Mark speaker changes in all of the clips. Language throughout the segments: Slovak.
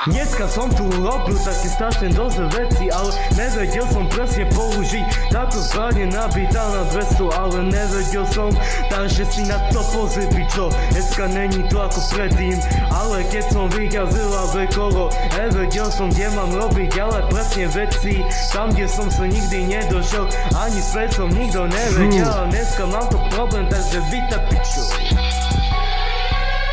Speaker 1: Dneska som tu robil také strašne dosť veci, ale nevedel som presne použiť táto zbranie nabitá na 200, ale nevedel som, takže si na to pozri, pičo. Dneska není to ako predtým, ale keď som videl zilavé kolo, nevedel som, kde mám robiť, ale presne veci, tam, kde som sa nikdy nedošiel, ani späť som nikto nevedel, a dneska mám to problém, takže víta, pičo.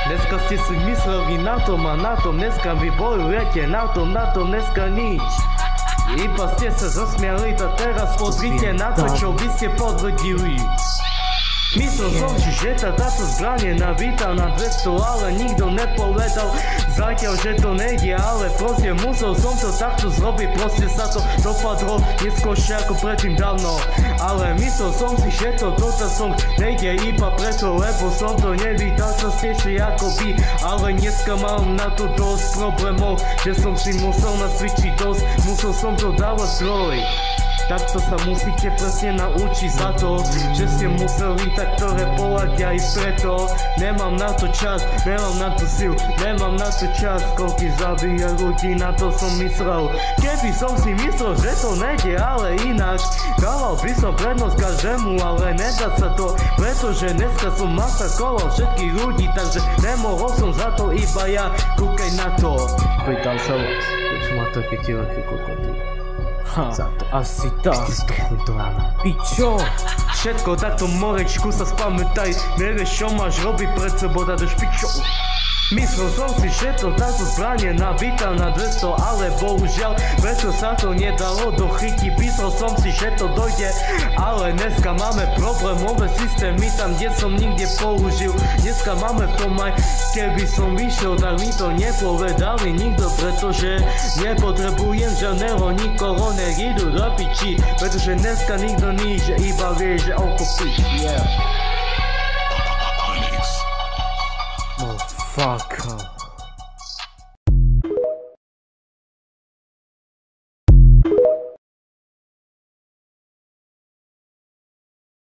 Speaker 1: Dneska ste si mysleli na tom a na tom, dneska vy bojujete na tom, dneska nič. Iba ste sa zasmiali, a teraz pozrite na to, čo vy ste potvrdili. Myslel som si, že táto zbraň je nabitá na 200, ale nikto nepovedal zatiaľ, že to nejde, ale proste musel som to takto zrobiť, proste sa to dopadlo neskôršie ako predtým dávno. Ale myslel som si, že toto som nejde iba preto, lebo som to nevítal častejšie ako vy, ale dneska mám na to dosť problémov, že som si musel nacvičiť dosť, musel som to dávať zdroj. Takto sa musíte presne naučiť za to, že ste museli takto repovať, aj preto nemám na to čas, nemám na to sil, nemám na to čas, koľky zabíja ľudí, na to som myslel. Keby som si myslel, že to nejde, ale inak dával by som prednosť každému, ale nedá sa to, pretože dneska som masakoval všetkých ľudí, takže nemohol som za to iba ja, kúkaj na to. Pýtam sa vás, už ma to chytilo ako kokoty. Asi tak. Pičo! Všetko takto morečku sa spamätaj, nevieš čo máš robiť pred sebou, dáš pičo. Myslel som si, že to táto zbraň je nabitá na 200, ale bohužiaľ, preto sa to nedalo dochytiť. Písal som si, že to dojde, ale dneska máme problémové systémy tam, kde som nikde použil. Dneska máme v tom aj, keby som vyšiel, tak mi to nepovedali nikto, pretože nepotrebujem žiadneho nikoho, nech idú do piči, pretože dneska nikto nič, iba vie, že oko pič, yeah. Fuck.